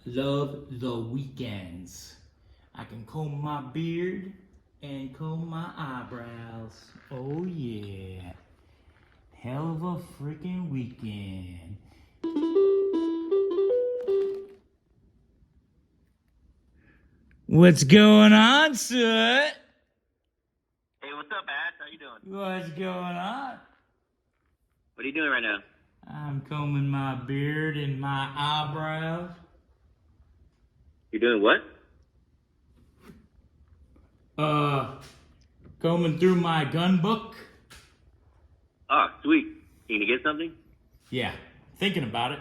love the weekends. I can comb my beard and comb my eyebrows. Oh yeah. Hell of a freaking weekend. What's going on, Soot? Hey, what's up, Ash? How you doing? What's going on? What are you doing right now? I'm combing my beard and my eyebrows. You're doing what? Combing through my gun book. Oh, sweet. You gonna get something? Yeah, thinking about it.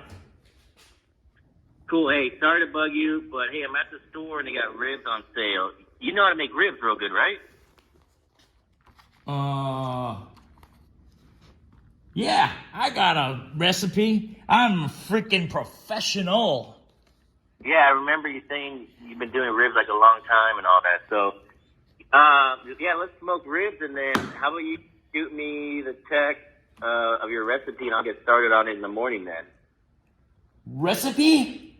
Cool. Hey, sorry to bug you, but hey, I'm at the store and they got ribs on sale. You know how to make ribs real good, right? Yeah, I got a recipe. I'm a freaking professional. Yeah, I remember you saying you've been doing ribs like a long time and all that. So, yeah, let's smoke ribs and then how about you shoot me the text of your recipe and I'll get started on it in the morning then. Recipe?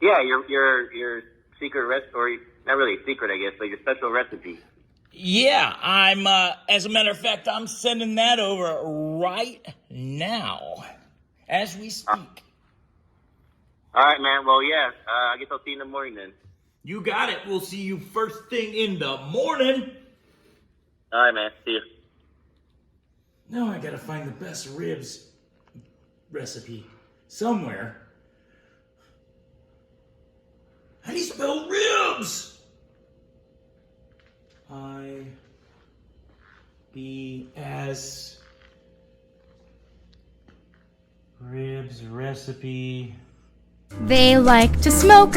Yeah, your secret recipe, or not really secret, I guess, but your special recipe. Yeah, I'm, as a matter of fact, I'm sending that over right now, as we speak. All right, man. Well, yeah, I guess I'll see you in the morning then. You got it. We'll see you first thing in the morning. All right, man. See you. Now I gotta find the best ribs recipe somewhere. How do you spell ribs? I-B-S ribs recipe. They like to smoke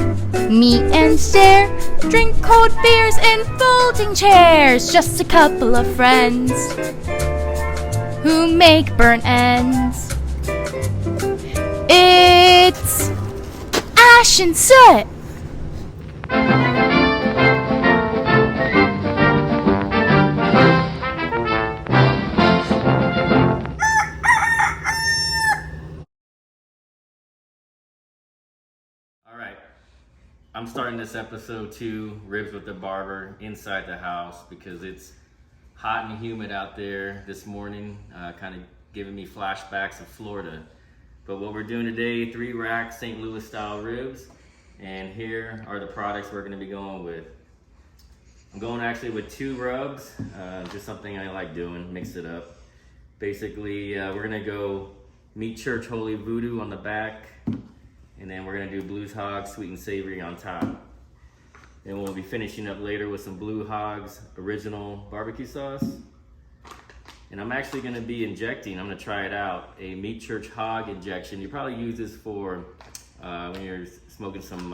meat and stare, drink cold beers in folding chairs. Just a couple of friends who make burnt ends. It's Ash and Soot. I'm starting this episode 2, Ribs with the Barber, inside the house because it's hot and humid out there this morning, kind of giving me flashbacks of Florida. But what we're doing today, 3 rack St. Louis style ribs, and here are the products we're going to be going with. I'm going actually with 2 rubs, just something I like doing, mix it up. Basically, we're going to go Meat Church Holy Voodoo on the back, and then we're gonna do Blues Hogs Sweet and Savory on top. Then we'll be finishing up later with some Blue Hogs Original Barbecue Sauce. And I'm actually gonna be injecting, I'm gonna try it out, a Meat Church Hog injection. You probably use this for when you're smoking some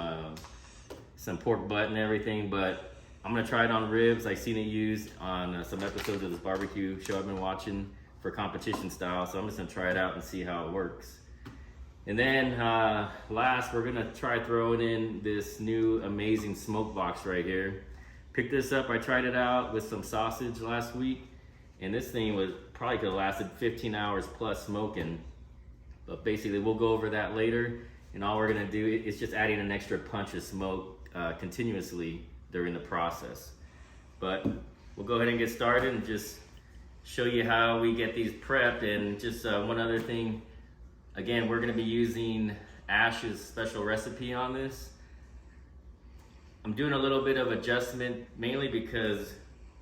pork butt and everything, but I'm gonna try it on ribs. I've seen it used on some episodes of this barbecue show I've been watching for competition style, so I'm just gonna try it out and see how it works. And then last, we're gonna try throwing in this new amazing smoke box right here. Picked this up, I tried it out with some sausage last week, and this thing was probably could have lasted 15 hours plus smoking. But basically, we'll go over that later, and all we're gonna do is just adding an extra punch of smoke continuously during the process. But we'll go ahead and get started and just show you how we get these prepped. And just one other thing, again, we're gonna be using Ash's special recipe on this. I'm doing a little bit of adjustment, mainly because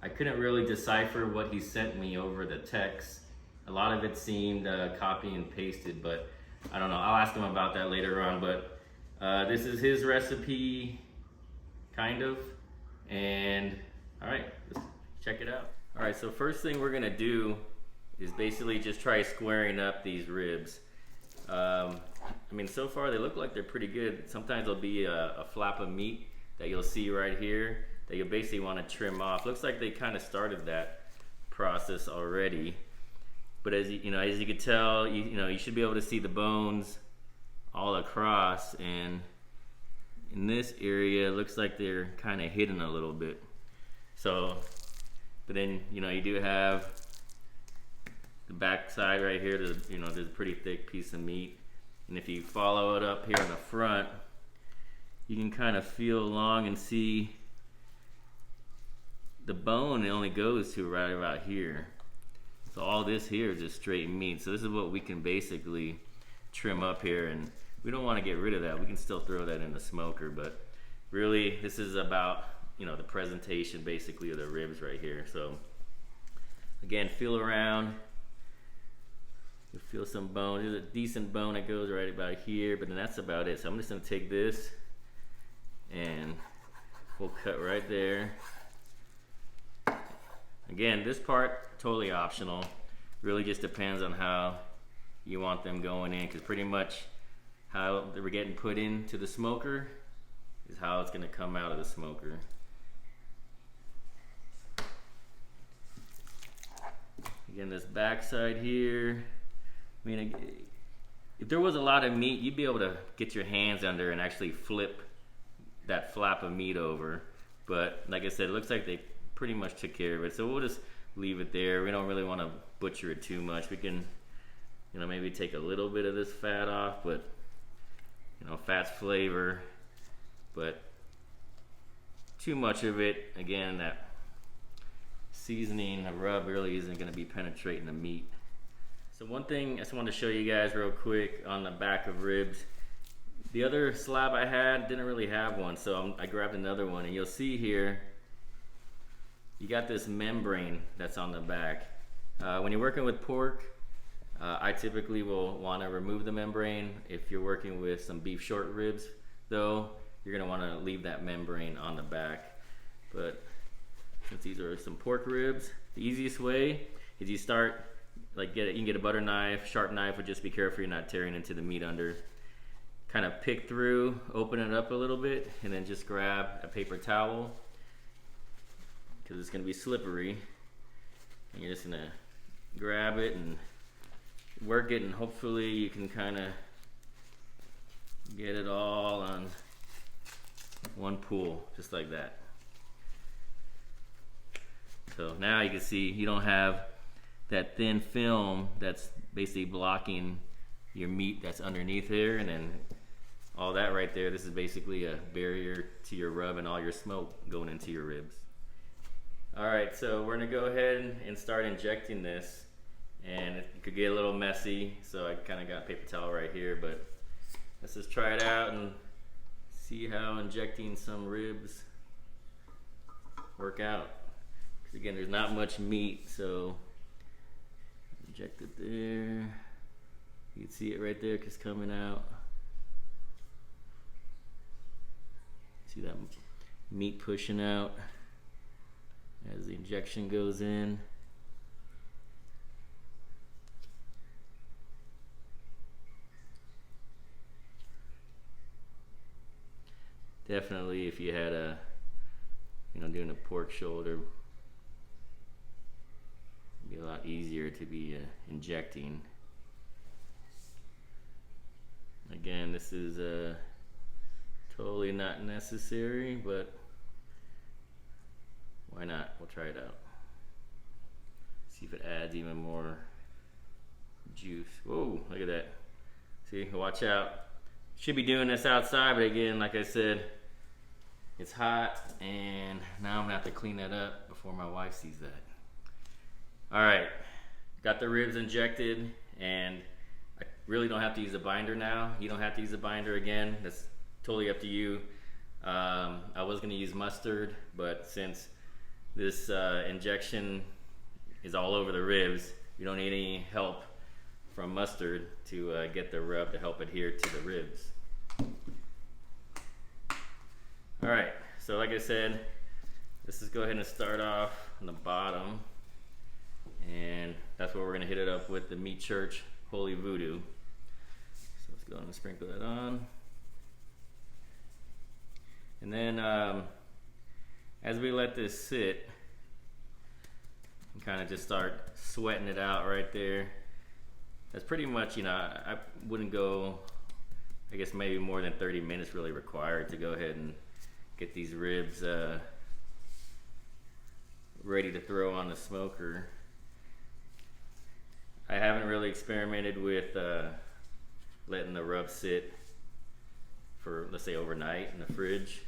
I couldn't really decipher what he sent me over the text. A lot of it seemed copy and pasted, but I don't know, I'll ask him about that later on. But this is his recipe, kind of, and all right, let's check it out. All right, so first thing we're gonna do is basically just try squaring up these ribs. I mean, so far they look like they're pretty good. Sometimes there'll be a flap of meat that you'll see right here that you basically want to trim off. Looks like they kind of started that process already. But as you know, as you can tell, you should be able to see the bones all across, and in this area, it looks like they're kind of hidden a little bit. So, but then you do have the back side right here. There's a pretty thick piece of meat, and if you follow it up here in the front, you can kind of feel along and see the bone. It only goes to right about here. So all this here is just straight meat. So this is what we can basically trim up here, and we don't want to get rid of that. We can still throw that in the smoker, but really this is about, you know, the presentation basically of the ribs right here. So again, feel around. You'll feel some bone. There's a decent bone that goes right about here, but then that's about it. So I'm just gonna take this and we'll cut right there. Again, this part totally optional. Really just depends on how you want them going in, because pretty much how they were getting put into the smoker is how it's gonna come out of the smoker. Again, this back side here, I mean, if there was a lot of meat, you'd be able to get your hands under and actually flip that flap of meat over. But like I said, it looks like they pretty much took care of it. So we'll just leave it there. We don't really want to butcher it too much. We can, you know, maybe take a little bit of this fat off, but, you know, fat's flavor, but too much of it, again, that seasoning, the rub really isn't going to be penetrating the meat. So one thing I just wanted to show you guys real quick on the back of ribs. The other slab I had didn't really have one, so I grabbed another one, and you'll see here you got this membrane that's on the back. When you're working with pork, I typically will want to remove the membrane. If you're working with some beef short ribs though, you're going to want to leave that membrane on the back. But since these are some pork ribs, the easiest way is you start, like, you can get a butter knife, sharp knife, but just be careful you're not tearing into the meat under. Kind of pick through, open it up a little bit, and then just grab a paper towel, because it's going to be slippery, and you're just going to grab it and work it, and hopefully you can kind of get it all on one pull, just like that. So now you can see you don't have that thin film that's basically blocking your meat that's underneath here, and then all that right there, this is basically a barrier to your rub and all your smoke going into your ribs. Alright, so we're gonna go ahead and start injecting this, and it could get a little messy, so I kind of got a paper towel right here, but let's just try it out and see how injecting some ribs work out. Because again, there's not much meat, so inject it there. You can see it right there, because coming out. See that meat pushing out as the injection goes in. Definitely, if you had a, you know, doing a pork shoulder, it'd be a lot easier to be injecting. Again, this is totally not necessary, but why not? We'll try it out. See if it adds even more juice. Whoa, look at that. See, watch out. Should be doing this outside, but again, like I said, it's hot, and now I'm gonna have to clean that up before my wife sees that. All right, got the ribs injected, and I really don't have to use a binder now. You don't have to use a binder again. That's totally up to you. I was gonna use mustard, but since this injection is all over the ribs, you don't need any help from mustard to get the rub to help adhere to the ribs. All right, so like I said, let's just go ahead and start off on the bottom, and that's where we're gonna hit it up with the Meat Church Holy Voodoo. So let's go ahead and sprinkle that on. And then as we let this sit, and kind of just start sweating it out right there. That's pretty much, you know, I wouldn't go, I guess maybe more than 30 minutes really required to go ahead and get these ribs ready to throw on the smoker. I haven't really experimented with letting the rub sit for, let's say, overnight in the fridge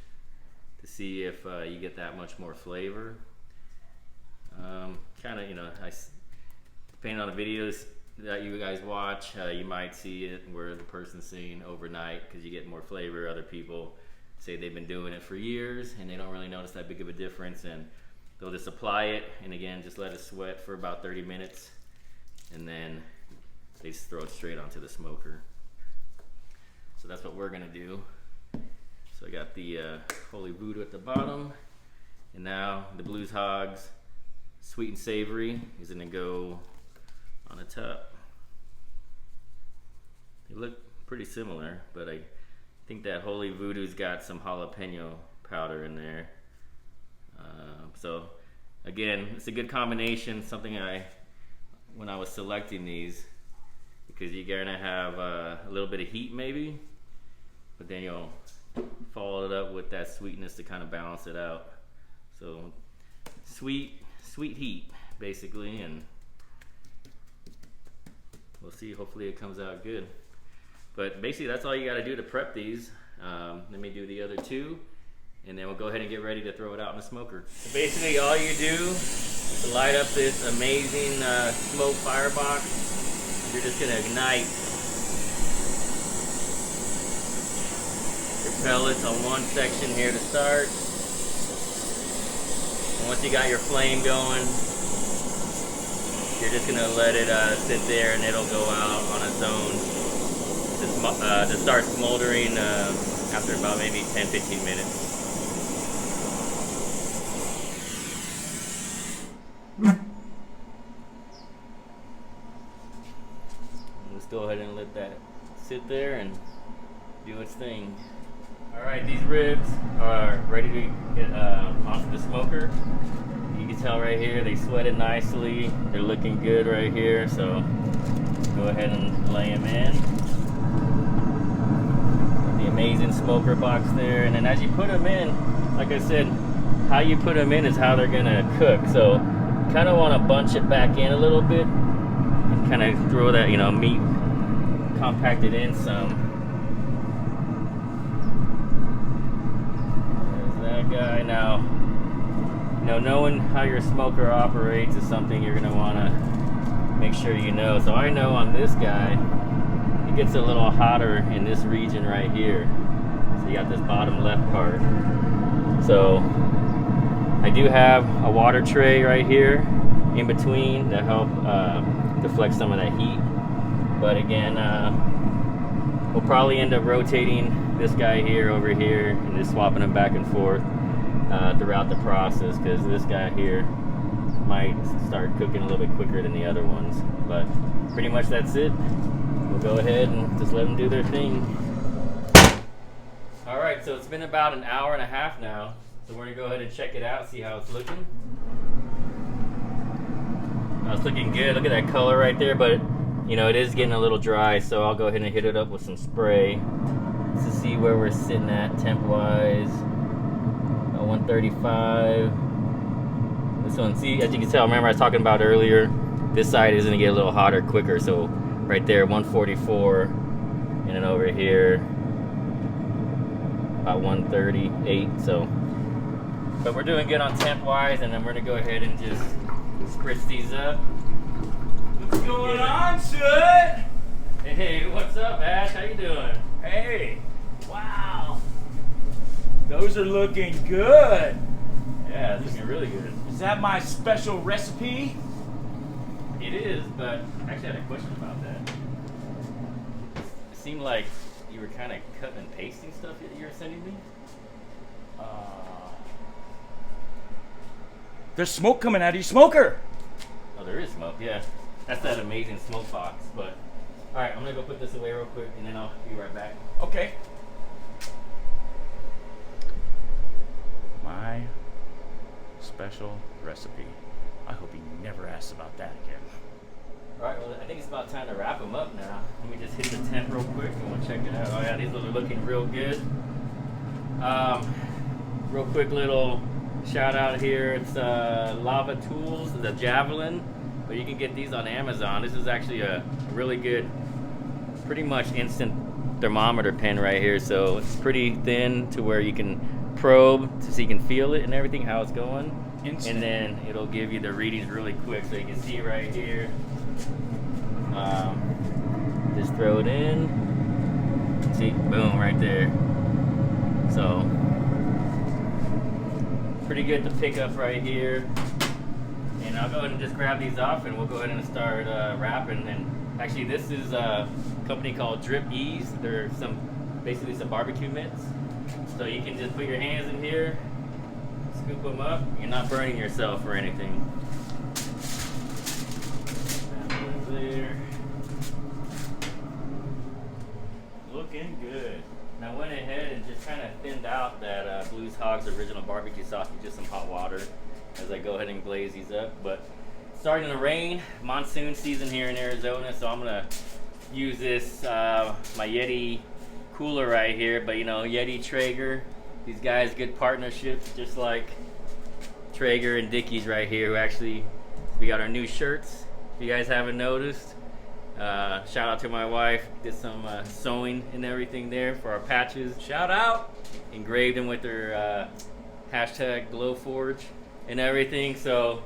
to see if you get that much more flavor. Kind of, you know, depending on the videos that you guys watch, you might see it where the person's saying overnight because you get more flavor. Other people say they've been doing it for years and they don't really notice that big of a difference, and they'll just apply it and again just let it sweat for about 30 minutes and then they just throw it straight onto the smoker. So that's what we're gonna do. So I got the Holy Voodoo at the bottom, and now the Blues Hogs Sweet and Savory is gonna go on the top. They look pretty similar, but I think that Holy Voodoo's got some jalapeno powder in there. So again, it's a good combination, something when I was selecting these, because you're gonna have a little bit of heat maybe, but then you'll follow it up with that sweetness to kind of balance it out. So sweet heat basically, and we'll see, hopefully it comes out good. But basically that's all you got to do to prep these. Let me do the other two and then we'll go ahead and get ready to throw it out in the smoker. So basically all you do is light up this amazing smoke firebox. You're just going to ignite your pellets on one section here to start. And once you got your flame going, you're just going to let it sit there and it'll go out on its own to start smoldering after about maybe 10-15 minutes. Let's go ahead and let that sit there and do its thing. Alright, these ribs are ready to get onto the smoker. You can tell right here they sweated nicely. They're looking good right here, so go ahead and lay them in. The amazing smoker box there, and then as you put them in, like I said, how you put them in is how they're gonna cook. So you kind of want to bunch it back in a little bit and kind of throw that, you know, meat compacted in some. There's that guy. Now, you know, knowing how your smoker operates is something you're gonna want to make sure you know. So I know on this guy, it gets a little hotter in this region right here. So you got this bottom left part. So I do have a water tray right here in between to help deflect some of that heat. But again, we'll probably end up rotating this guy here over here and just swapping them back and forth throughout the process, because this guy here might start cooking a little bit quicker than the other ones. But pretty much that's it. We'll go ahead and just let them do their thing. Alright, so it's been about an hour and a half now, so we're going to go ahead and check it out, see how it's looking. Oh, it's looking good. Look at that color right there, but you know, it is getting a little dry, so I'll go ahead and hit it up with some spray to see where we're sitting at temp-wise. 135. This one, see, as you can tell, remember I was talking about earlier, this side is going to get a little hotter quicker, so right there, 144, and then over here, about 138, so. But we're doing good on temp-wise, and then we're going to go ahead and just spritz these up. What's going on, Soot? Hey, what's up, Ash? How you doing? Hey, wow. Those are looking good. Yeah, it's looking really good. Is that my special recipe? It is, but I actually had a question about that. It seemed like you were kind of cutting and pasting stuff that you were sending me. There's smoke coming out of your smoker. Oh, there is smoke, yeah. That's that amazing smoke box, but... Alright, I'm gonna go put this away real quick, and then I'll be right back. Okay. My special recipe. I hope he never asks about that again. Alright, well, I think it's about time to wrap them up now. Let me just hit the temp real quick and we'll check it out. Oh yeah, these are looking real good. Real quick little shout out here. It's Lava Tools, the Javelin. But you can get these on Amazon. This is actually a really good, pretty much instant thermometer pin right here, so it's pretty thin to where you can probe so you can feel it and everything, how it's going. Instant. And then it'll give you the readings really quick, so you can see right here. Just throw it in. See, boom, right there. So pretty good to pick up right here. And I'll go ahead and just grab these off, and we'll go ahead and start wrapping. And actually, this is a company called Drip Ease. They're basically some barbecue mitts. So you can just put your hands in here, scoop them up. You're not burning yourself or anything. That one's there. Looking good. And I went ahead and just kind of thinned out that Blues Hogs original barbecue sauce with just some hot water as I go ahead and glaze these up. But it's starting to rain, monsoon season here in Arizona, so I'm gonna use this my Yeti cooler right here. But you know, Yeti, Traeger, these guys, good partnerships, just like Traeger and Dickies right here. Who actually, we got our new shirts. If you guys haven't noticed, shout out to my wife. Did some sewing and everything there for our patches. Shout out. Engraved them with their hashtag Glowforge and everything. So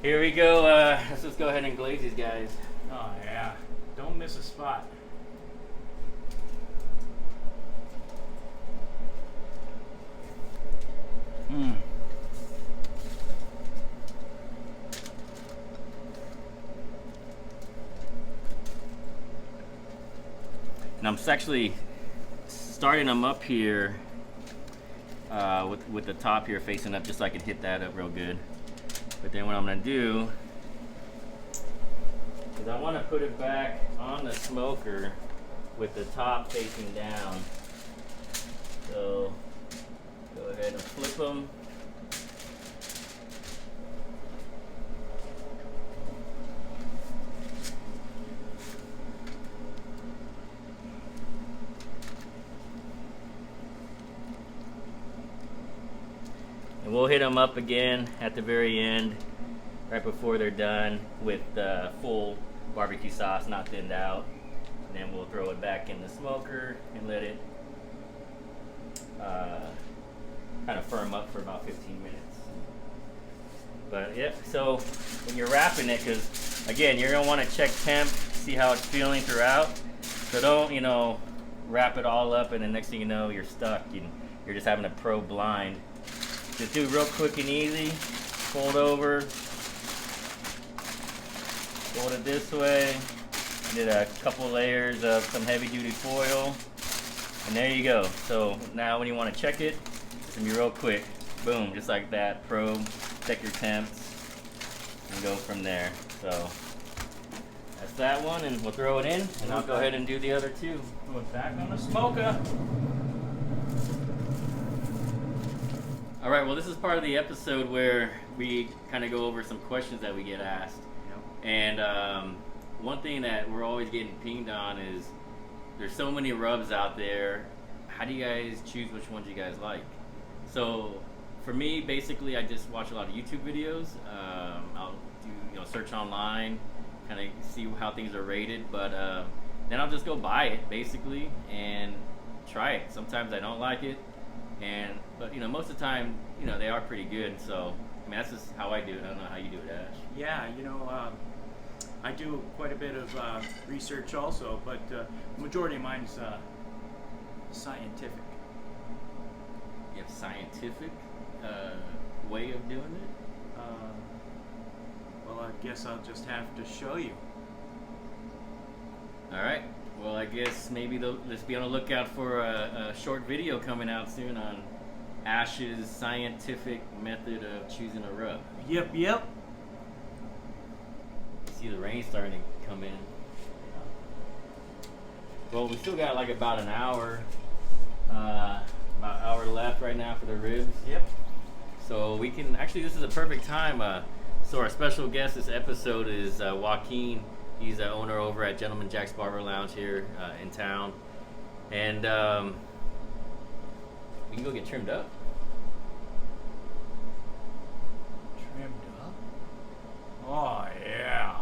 here we go. Let's just go ahead and glaze these guys. Oh yeah, don't miss a spot. And I'm actually starting them up here with the top here facing up, just so I can hit that up real good. But then what I'm gonna do is I want to put it back on the smoker with the top facing down. So go ahead and flip them. And we'll hit them up again at the very end, right before they're done, with the full barbecue sauce, not thinned out. And then we'll throw it back in the smoker and let it kind of firm up for about 15 minutes. But yeah, so when you're wrapping it, because again, you're gonna want to check temp, see how it's feeling throughout. So don't, you know, wrap it all up and the next thing you know, you're stuck. You're just having to probe blind. Just do real quick and easy. Fold over. Fold it this way. Did a couple layers of some heavy duty foil. And there you go. So now when you want to check it, it's gonna be real quick. Boom, just like that. Probe, check your temps, and go from there. So that's that one, and we'll throw it in, and I'll go ahead and do the other two. Put it back on the smoker. All right, well, this is part of the episode where we kind of go over some questions that we get asked. Yep. And one thing that we're always getting pinged on is there's so many rubs out there. How do you guys choose which ones you guys like? So for me, basically, I just watch a lot of YouTube videos. I'll do search online, kind of see how things are rated, but then I'll just go buy it basically and try it. Sometimes I don't like it. But most of the time, they are pretty good. So, I mean, that's just how I do it. I don't know how you do it, Ash. Yeah, I do quite a bit of research also, but the majority of mine is scientific. You have scientific way of doing it? Well, I guess I'll just have to show you. All right. Well, I guess maybe let's be on the lookout for a short video coming out soon on Ash's scientific method of choosing a rub. Yep. See the rain starting to come in. Well, we still got like about an hour, left right now for the ribs. Yep. So we can actually, this is a perfect time. So our special guest this episode is Joaquin. He's the owner over at Gentleman Jacks Barber Lounge here in town. And we can go get trimmed up. Trimmed up? Oh, yeah.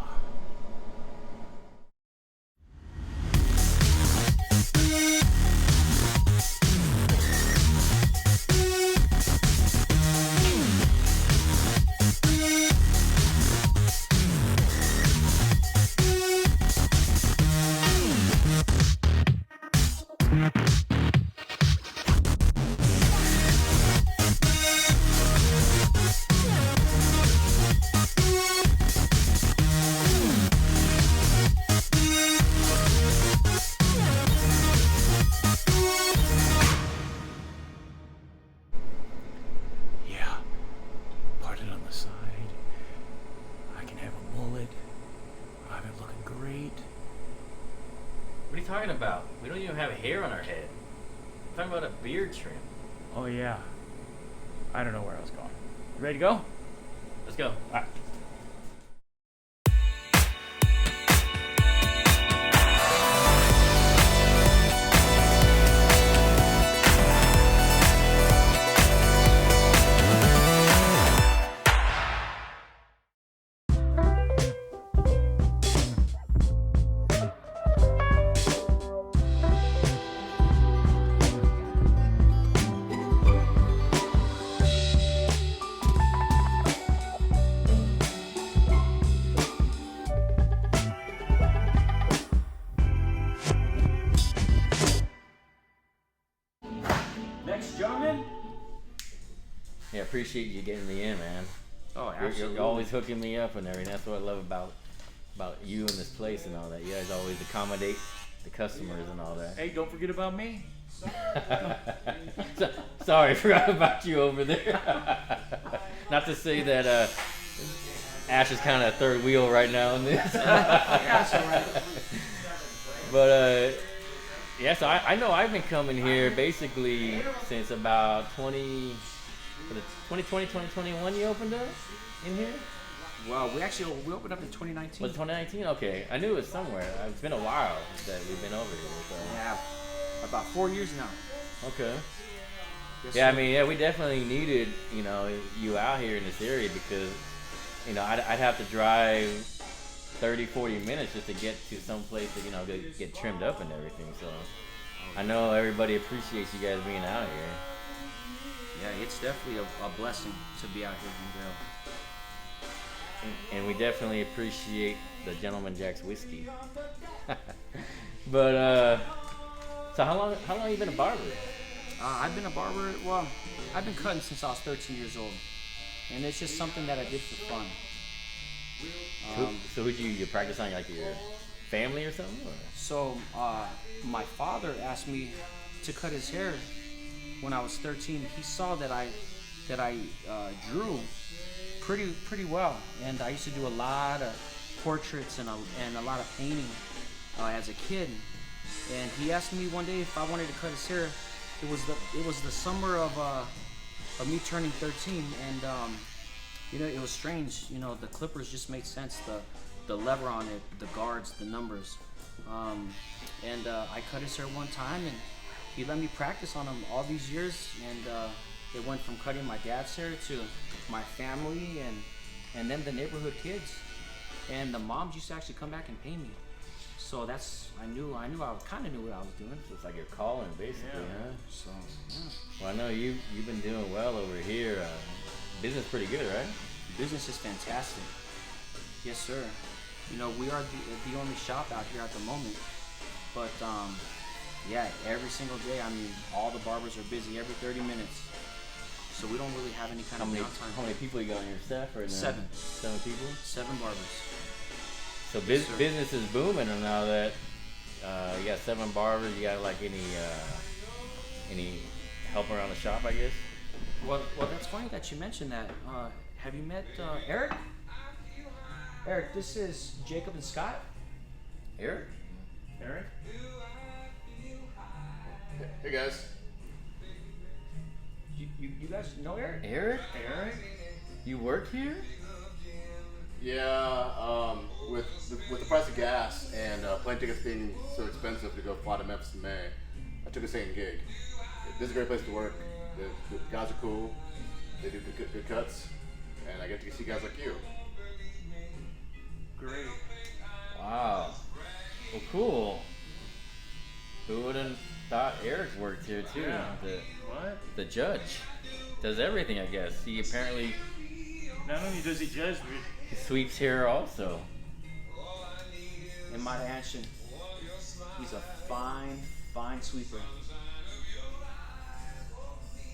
talking about? We don't even have hair on our head. I'm talking about a beard trim. Oh yeah. I don't know where I was going. You ready to go? Let's go. All right. Next, gentlemen. Yeah, appreciate you getting me in, man. Oh, You're absolutely. always hooking me up and everything. That's what I love about you and this place and all that. You guys always accommodate the customers and all that. Hey, don't forget about me. Sorry, I forgot about you over there. Not to say that Ash is kind of third wheel right now in this. Yeah, that's all right. But yeah, so I know I've been coming here basically since about 2020, 2021 you opened up in here? Well, we opened up in 2019. Was it 2019? Okay, I knew it was somewhere. It's been a while that we've been over here. So. Yeah, about 4 years now. Okay. Yes, Yeah, I sir. mean, yeah, we definitely needed, you out here in this area because, I'd have to drive 30, 40 minutes just to get to some place to, get trimmed up and everything. So I know everybody appreciates you guys being out here. Yeah, it's definitely a blessing to be out here in Vail. And we definitely appreciate the Gentleman Jacks whiskey. But, so how long you been a barber? I've been a barber, well, I've been cutting since I was 13 years old. And it's just something that I did for fun. So who'd you practice on, like your family or something? Or? So, my father asked me to cut his hair when I was 13. He saw that I drew pretty well, and I used to do a lot of portraits and a lot of painting as a kid. And he asked me one day if I wanted to cut his hair. It was the summer of me turning 13, and it was strange. The clippers just made sense. The lever on it, the guards, the numbers. And I cut his hair one time, and he let me practice on him all these years. And it went from cutting my dad's hair to my family, and then the neighborhood kids. And the moms used to actually come back and pay me. So I knew I kind of knew what I was doing. So it's like your calling, basically, huh? So yeah. Well, I know you've been doing well over here. Business pretty good, right? Business is fantastic. Yes, sir. We are the only shop out here at the moment. But yeah, every single day, all the barbers are busy every 30 minutes. So we don't really have any kind of downtime. How many people you got on your staff right now? 7. 7 people? 7 barbers. So Yes, sir. business is booming, and now that you got 7 barbers, you got like any help around the shop, I guess? Well, that's funny that you mentioned that. Have you met Erick? Erick, this is Jacob and Scott. Erick? Eric? Hey guys. You guys know Erick? Erick? You work here? Yeah, with the price of gas and plane tickets being so expensive to go fly to Memphis in May, I took a second gig. This is a great place to work. The guys are cool. They do good cuts, and I get to see guys like you. Great. Wow. Well, cool. Who would have thought Erick worked here too? Yeah. What? The judge does everything, I guess. He apparently Not only does he judge, sweeps here also. In my mansion, he's a fine sweeper.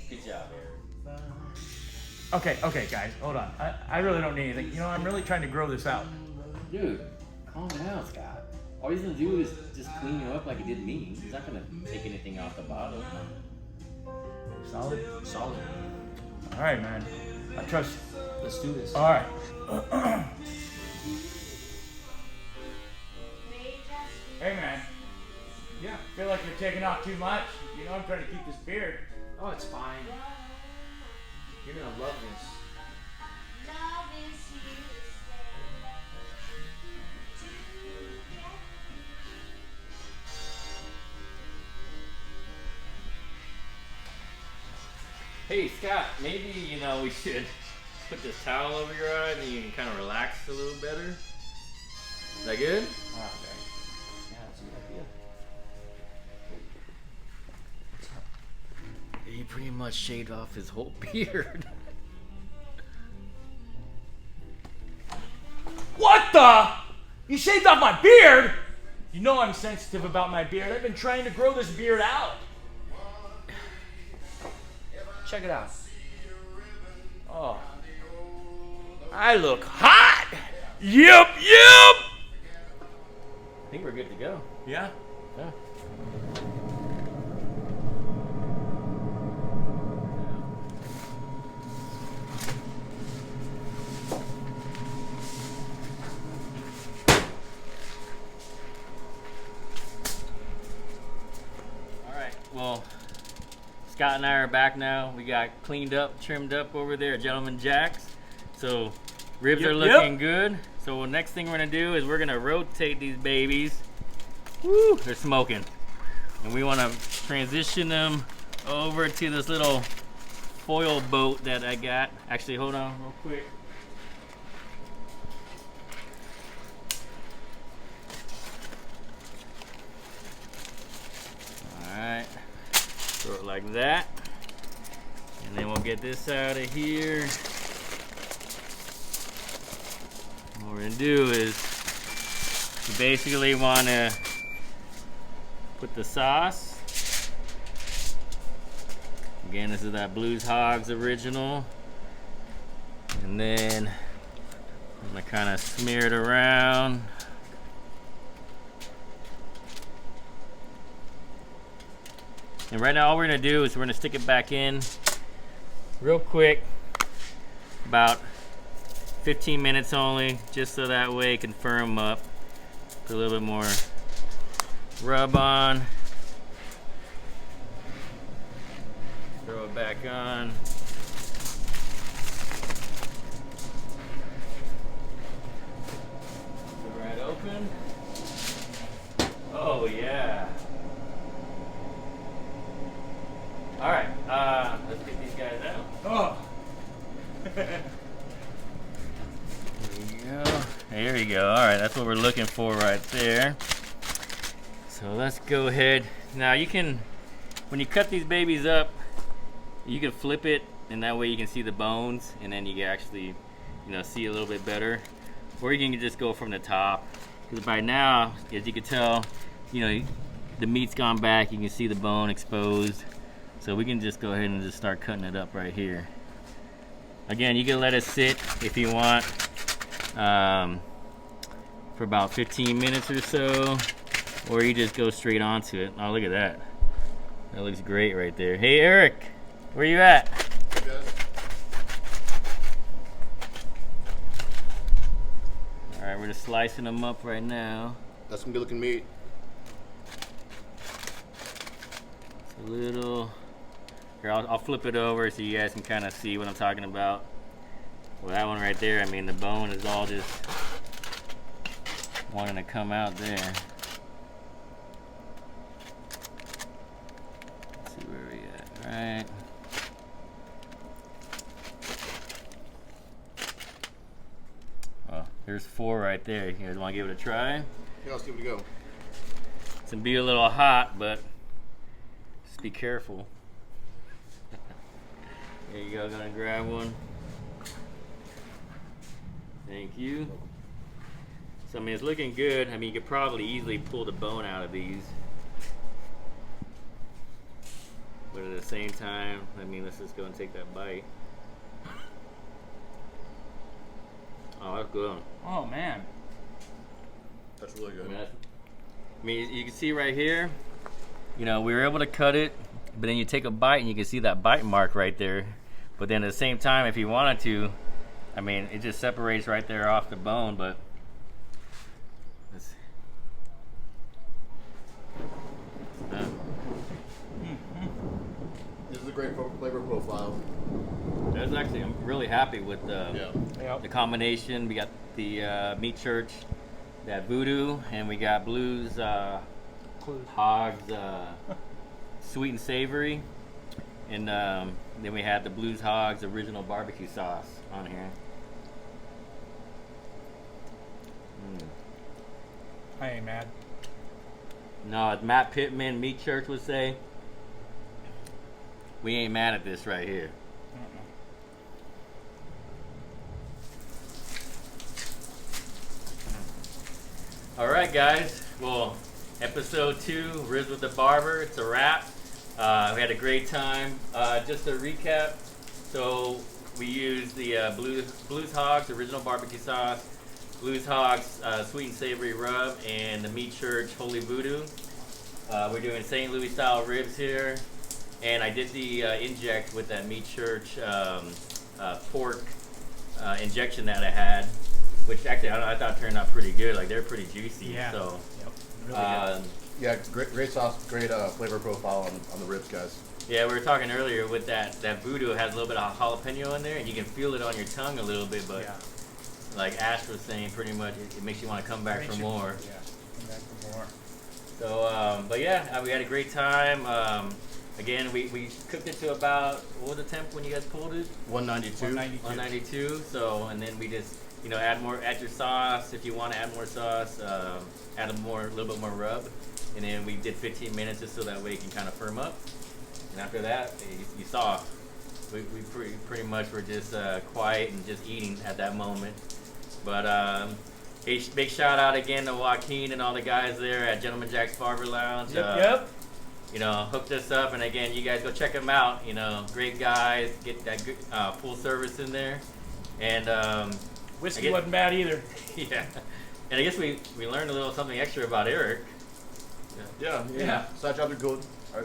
Good job, Erick. Okay, guys, hold on. I really don't need anything. I'm really trying to grow this out. Dude, calm down, Scott. All he's gonna do is just clean you up like he did me. He's not gonna take anything off the bottle. Solid? Solid. All right, man. I trust. Let's do this. All right. Hey, man. Yeah. feel like you're taking off too much. You know I'm trying to keep this beard. Oh, it's fine. You're gonna love this. Hey Scott, maybe we should put this towel over your eye and you can kind of relax a little better. Is that good? Oh, okay. Yeah, that's a good idea. He pretty much shaved off his whole beard. What the? You shaved off my beard? You know I'm sensitive about my beard. I've been trying to grow this beard out. Check it out. Oh. I look hot! Yep! I think we're good to go. Yeah? Yeah. All right, well, Scott and I are back now. We got cleaned up, trimmed up over there at Gentleman Jacks. So ribs are looking good. So the next thing we're gonna do is we're gonna rotate these babies. Woo, they're smoking. And we wanna transition them over to this little foil boat that I got. Actually, hold on real quick. All right, throw it like that. And then we'll get this out of here. What we're gonna do is you basically wanna put the sauce. Again, this is that Blues Hogs original. And then I'm gonna kind of smear it around. And right now all we're gonna do is we're gonna stick it back in real quick, about 15 minutes only, just so that way it can firm up. Put a little bit more rub on. Throw it back on. Put it right open. Oh yeah. All right, let's get these guys out. Oh. There you go. There you go. All right, that's what we're looking for right there. So let's go ahead. Now you can, when you cut these babies up, you can flip it, and that way you can see the bones, and then you can actually, see a little bit better. Or you can just go from the top, because by now, as you can tell, the meat's gone back. You can see the bone exposed. So we can just go ahead and just start cutting it up right here. Again, you can let it sit if you want for about 15 minutes or so, or you just go straight onto it. Oh, look at that. That looks great right there. Hey, Eric, where you at? Hey guys. All right, we're just slicing them up right now. That's some good looking meat. It's a little. Here, I'll flip it over so you guys can kind of see what I'm talking about. Well, that one right there, I mean, the bone is all just wanting to come out there. Let's see where we at, right? Well, there's 4 right there. You guys want to give it a try? Yeah, let's give it a go. It's gonna be a little hot, but just be careful. There you go, gonna grab one. Thank you. So, I mean, it's looking good. I mean, you could probably easily pull the bone out of these. But at the same time, I mean, let's just go and take that bite. Oh, that's good. Oh, man. That's really good. I mean, you can see right here, we were able to cut it, but then you take a bite and you can see that bite mark right there. But then at the same time, if you wanted to, I mean, it just separates right there off the bone, but a great flavor profile. That's actually, I'm really happy with Yeah. Yep. the combination. We got the Meat Church, that Voodoo, and we got Blues Hogs Sweet and Savory. And then we had the Blues Hogs original barbecue sauce on here. I ain't mad. No, as Matt Pittman, Meat Church would say, we ain't mad at this right here. All right, guys. Well, episode 2, Ribs with the Barber. It's a wrap. We had a great time. Just to recap, so we used the Blues Hogs original barbecue sauce, Blues Hogs sweet and savory rub, and the Meat Church Holy Voodoo. We're doing St. Louis style ribs here, and I did the inject with that Meat Church pork injection that I had, which actually I thought turned out pretty good. Like they're pretty juicy. Yeah. So. Yep. Really good. Yeah, great sauce, great flavor profile on the ribs, guys. Yeah, we were talking earlier with that Voodoo has a little bit of jalapeno in there, and you can feel it on your tongue a little bit, but Yeah. like Ash was saying, pretty much it makes you want to come back for more. Yeah. Come back for more. So, but yeah, we had a great time. Again, we cooked it to about, what was the temp when you guys pulled it? 192. 192. So, and then we just, add your sauce if you want to add more sauce. Add a little bit more rub, and then we did 15 minutes just so that way it can kind of firm up. And after that, you saw, we pretty much were just quiet and just eating at that moment. But hey, big shout out again to Joaquin and all the guys there at Gentleman Jacks Barber Lounge. Yep. Hooked us up, and again, you guys go check them out. Great guys, get that good, full service in there, and Whiskey wasn't bad either. yeah. And I guess we learned a little something extra about Erick. Yeah. Side jobs are good.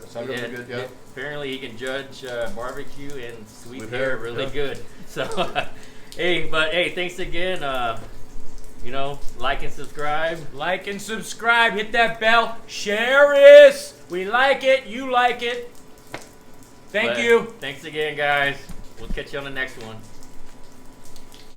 Side jobs are good, yeah. Apparently he can judge barbecue and sweet With hair hair, really yeah. good. So, hey, thanks again. Like and subscribe. Like and subscribe. Hit that bell. Share us. We like it. You like it. Thank But you. Thanks again, guys. We'll catch you on the next one.